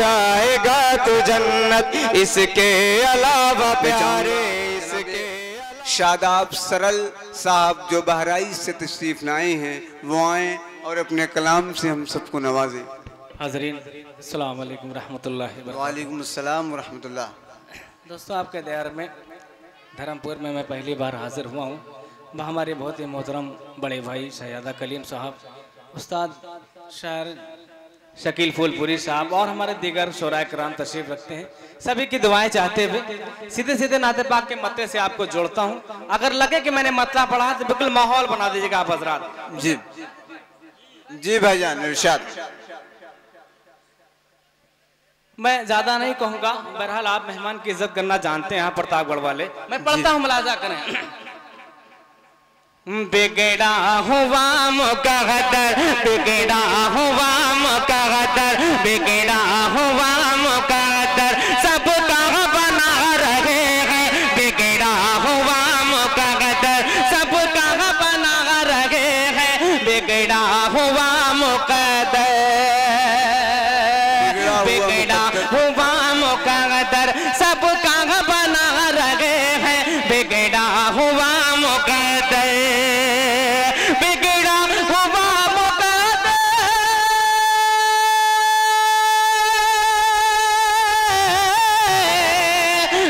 जाएगा तू जन्नत, इसके अलावा प्यारे इसके। शादाब सरल साहब जो बहराइच से तशरीफ लाए हैं वो आए और अपने कलाम से हम सबको नवाजें। हाज़रीन अस्सलाम वालेकुम रहमतुल्लाहि व बरकातहू। वालेकुम अस्सलाम व रहमतुल्लाह। दोस्तों, आपके दयार में धर्मपुर में मैं पहली बार हाज़िर हुआ हूँ। वह हमारे बहुत ही मोहतरम बड़े भाई शहजादा कलीम साहब, उस्ताद शायर शकील फूलपुरी साहब और हमारे दीगर शोराए कराम तशरीफ रखते हैं। सभी की दुआएं चाहते हुए सीधे सीधे नाते पाक के मत्ते से आपको जोड़ता हूँ। अगर लगे कि मैंने मतला पढ़ा तो बिल्कुल माहौल बना दीजिएगा आप हजरात। जी जी भाईजान इरशाद। मैं ज्यादा नहीं कहूँगा, बहरहाल आप मेहमान की इज्जत करना जानते हैं यहाँ प्रतापगढ़ वाले। मैं पढ़ता हूँ, मुलाजा करें। बिगड़ा हुआ मुकद्दर, बिगड़ा हुआ मुकद्दर, बिगड़ा हुआ मुकद्दर सबका बना रहे हैं, बिगड़ा हुआ मुकद्दर सबका बना रहे हैं, बिगड़ा हुआ मुकद्दर, बिगड़ा हुआ मुकद्दर सबका बना रहे हैं, बिगड़ा हुआ मुकद्दर, बिगड़ा हुआ मुकद्दर,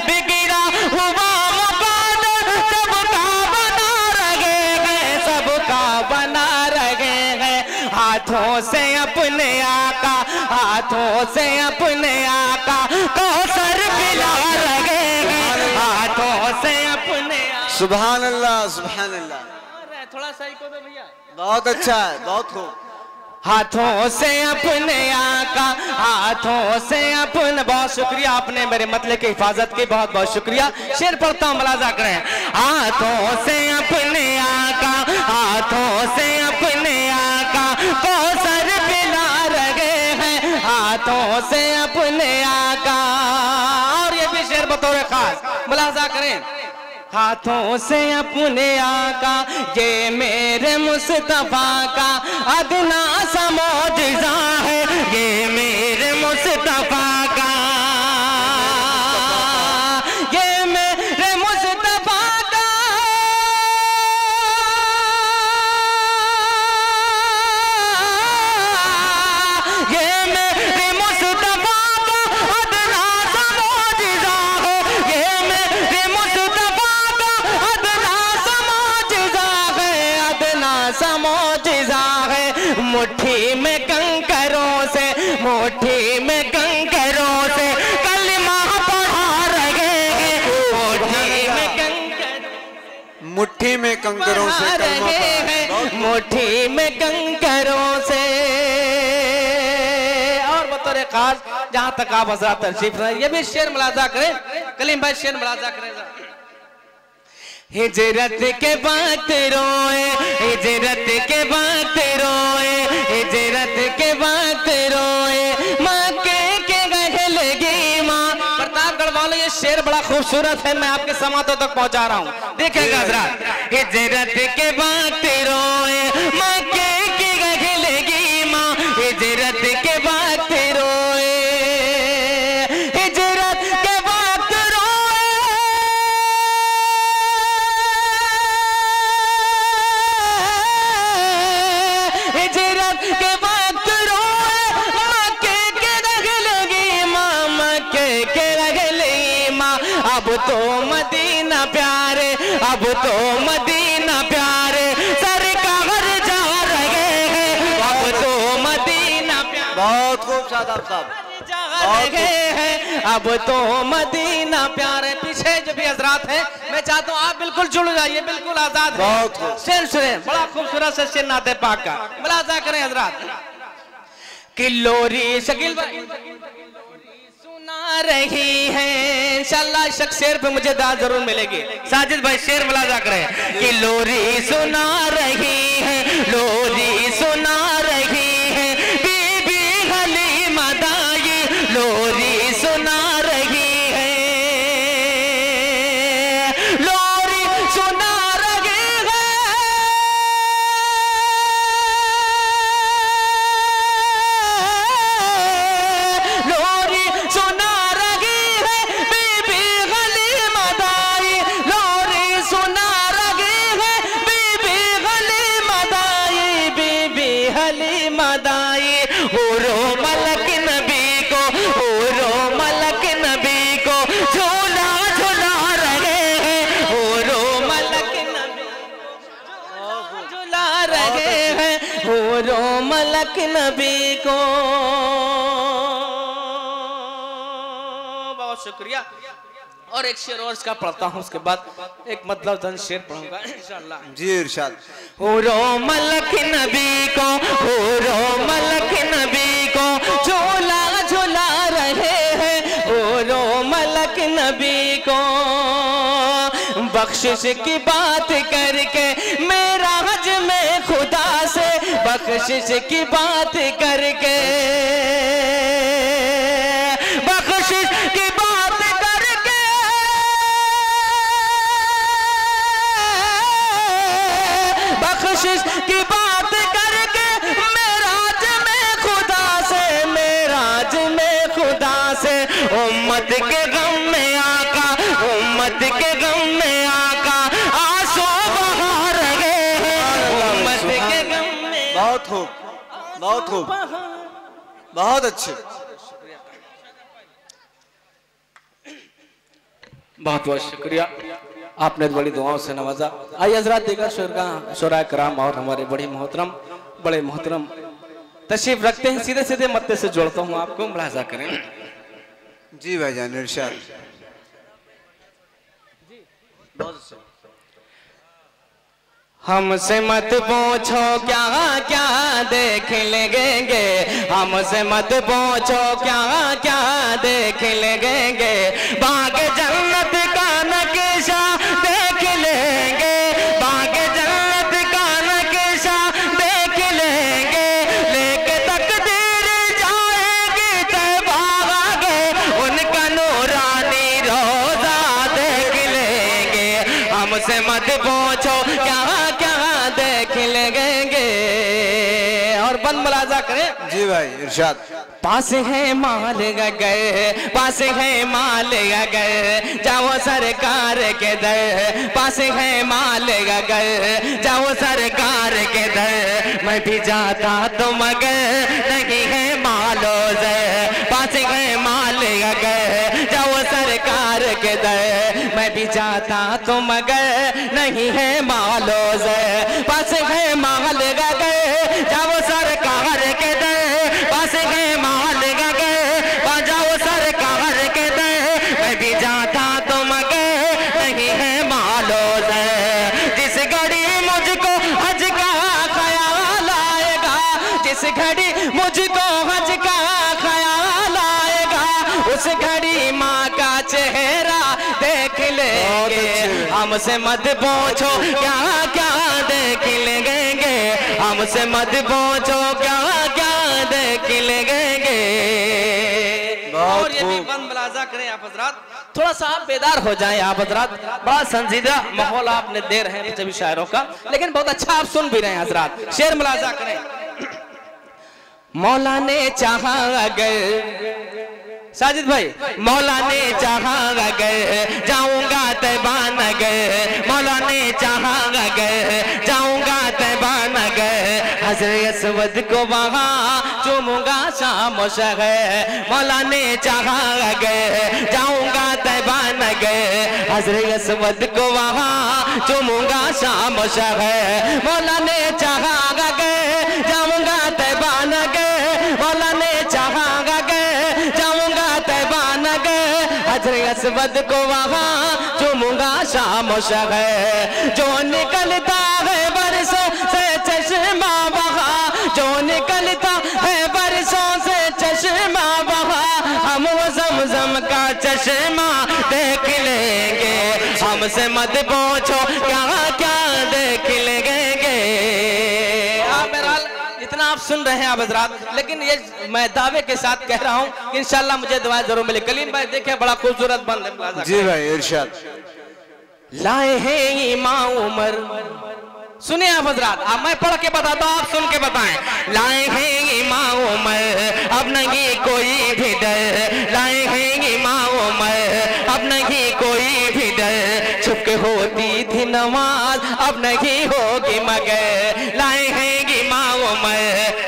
बिगड़ा हुआ मुकद्दर सबका बना रहे हैं, सबका बना रहे हैं। हाथों से अपने आका, हाथों से अपने आका को सर पिला रहे हैं, हाथों से अपने सुभान अल्लाह सुभान अल्लाह। थोड़ा सही को दो भैया। बहुत अच्छा है, बहुत खूब। हाथों से अपने आका, हाथों से अपने। बहुत शुक्रिया, आपने मेरे मतले की हिफाजत की, बहुत बहुत शुक्रिया। शेर पढ़ता हूँ, मुलाजा करें। हाथों से अपने आका, हाथों से अपने आका को सर पिला रहे हैं, हाथों से अपने आका। और ये भी शेर बतौर खास, मुलाजा करें। हाथों से अपने आका, ये मेरे मुस्तफा का अदना सा मौजिज़ा है, ये मेरे मुस्तफा का, ये मेरे मुस्तफा का, ये मेरे मुस्तफा का अदना सा मौजिज़ा है, ये मेरे मुस्तफा समोजिज़ा है। मुट्ठी में कंकरों से, मुट्ठी में कंकरों से कलमा पढ़ा रहे हैं, मुट्ठी में कंकर, मुट्ठी में कंकरों से रहे हैं, मुट्ठी में कंकरों से। और बतौर खास जहाँ तक आप हज़रात तशरीफ रहे, ये भी शेर मुलाजा करें। कलीम भाई शेर मुलाजा करें। हिजरत के वक्त रोए, हिजरत के वक्त रोए, हिजरत के वक्त रोए, मक्के के गए लगी माँ। प्रतापगढ़ वालों, ये शेर बड़ा खूबसूरत है, मैं आपके समातों तक पहुंचा रहा हूँ, देखिएगा हज़रात। हिजरत के वक्त रोए, मक्के के गए लगी माँ, हिजरत के वक्त रोए, हिजरत के वक्त रोए, हिजरत के वक्त रोए, मक्के के रग लगी माँ, मक्के के रग लगी माँ। अब तो मदीना प्यारे, अब तो मदीना प्यारे सरकार जा रहे हैं, अब तो मदीना प्यारे। बहुत खूब शादाब साहब, हैं, अब तो मदीना प्यारे। पीछे जो भी हजरात हैं, मैं चाहता हूँ आप बिल्कुल जुड़ जाइए, बिल्कुल आजाद हैं। शेर सुने, बड़ा खूबसूरत से शेर नाते पाक का, मुलाजा करें हजरात। किल्लोरी शकील भाई सुना रही है, इंशाल्लाह शक शेर पे मुझे दाद जरूर मिलेगी। साजिद भाई शेर मुलाजा करें। किल्लोरी सुना रही है, लोरी सुना रही है, बीबी हलीमा दाई लोरी सुना रही है, लोरी सुना रही है, लोरी हूरो मलक नबी को। बहुत शुक्रिया। और एक शेर और इसका पढ़ता हूँ, उसके बाद एक मतलब धन शेर पढ़ूंगा इंशाअल्लाह। जी इरशाद। हूरो मलक नबी को, हूरो मलक नबी को झूला झूला रहे हैं, हूरो मलक नबी को। बख्शिश की बात करके मेरा हज में खुदा से, बख्शिश की बात करके, बख्शिश की बात करके, बख्शिश की बात करके मेराज में खुदा से, मेराज में खुदा से। उम्मत के गम में आका, उम्मत के गम में आका आंसू बहा रहे हैं, उम्मत के गम में। बहुत खूब, बहुत खूब, बहुत अच्छे। बहुत बहुत शुक्रिया, आपने बड़ी दुआओं से नवाजा। आइए हजरात दीगर शुरा कराम और हमारे बड़े मोहतरम तशरीफ रखते हैं। सीधे सीधे मत्ते से जोड़ता हूँ आपको, मुलाजा करें। जी भाईजान इरशाद। हमसे मत पूछो क्या क्या देख लेंगे, हमसे मत पूछो क्या क्या देख लेंगे। बाग जन्नत का नक्शा देख लेंगे, बाग जन्नत का नक्शा देख लेंगे। लेके तकदीर जाएगी तैबा आगे, उनका नूरानी रोजा देख लेंगे। हमसे मत पूछो क्या देख लेंगे। और बंद मुलाजा करें। जी भाई इरशाद। पास है माल गए, पास है माल गए, जाओ सरकार के दर। पास है माल गए, जाओ सरकार के दर। मैं भी जाता तो मगर नहीं है मालो से। पास है माल गए, जाओ सरकार के दर। मैं भी जाता तो मगर नहीं है मालो से। पास है माल गए, जाओ सरकार के दर। पास है माल गए, जाओ सरकार के दर। मैं भी जाता तो मगर नहीं है मालो से। जिस घड़ी मुझको हज का ख्याल आएगा, जिस घड़ी मुझको हज का ख्याल आएगा, उस घड़ी माँ का चेहरा देख लेंगे। हमसे मत पूछो क्या क्या देख लेंगे, हमसे मत पूछो क्या क्या देख लेंगे। और ये भी बंद मुलाजा करें आप हजरात, थोड़ा सा आप बेदार हो जाएं आप हजरात। बड़ा संजीदा माहौल आपने दे रहे हैं सभी शायरों का, लेकिन बहुत अच्छा आप सुन भी रहे हैं हजरात। शेर मुलाजा करें। मौला ने चाहा अगर, साजिद भाई, मौला ने चाहा अगर जाऊंगा तैबा नगर। मौला ने चाहा अगर जाऊंगा तैबा नगर। हज़रत असवद को वहाँ चूमूंगा शाम शहर। मौला ने चाहा अगर जाऊंगा तैबा नगर। हज़रत असवद को वहाँ चूमूंगा शाम शहर। मौला ने चाहा अगर जाऊंगा तैबा नगर। मौला ने चाहा अगर जाऊंगा तैबा नगर। हज़रत असवद को वहाँ चूमूंगा शाम शहर। जो निकलता है बरसों से चश्मा बहा, जो निकलता है बरसों से चश्मा बहा, हम वो ज़मज़म का चश्मा देख लेंगे। हमसे मत पूछो क्या क्या देख लेंगे। इतना आप सुन रहे हैं आप हजरात, लेकिन ये मैं दावे के साथ कह रहा हूँ कि इंशाल्लाह मुझे दुआएं जरूर मिले। कलीम भाई देखे बड़ा खूबसूरत बंद है। जी भाई इरशाद। लाए हैं इमाम उमर, सुनिए आप हजरात, अब मैं पढ़ के बताता हूँ, आप सुन के बताएं। लाए हैं इमाम उमर अब नहीं कोई भी डर। लाए हैं इमाम उमर अब नहीं कोई भी डर। छुप के होती थी नमाज अब नहीं होगी मगर। लाए हैं इमाम उमर,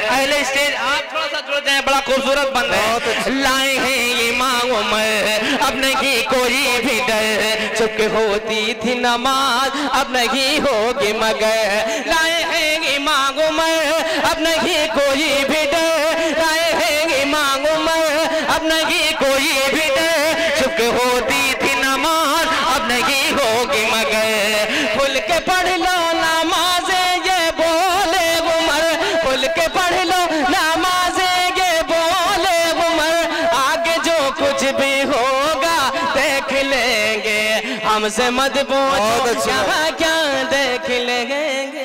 अहले स्टेज आप थोड़ा सा जुड़ जाए, बड़ा खूबसूरत बंद है। लाए हैं इमाम उमर अब नहीं कोई भी डर। छुप के होती थी नमाज अब नहीं होगी मगर। लाए हैं इमाम उमर अब नहीं कोई भी डर, रहेंगे मांग उमर, अब नहीं कोई भी डर। चुप होती थी नमाज, अब नहीं होगी मगर। खुल के पढ़ लो नमाज़े, ये बोले उमर, खुल के पढ़ लो नमाज़े, ये बोले उमर। आगे जो कुछ भी होगा देख लेंगे, हमसे मत पूछो क्या क्या देख लेंगे।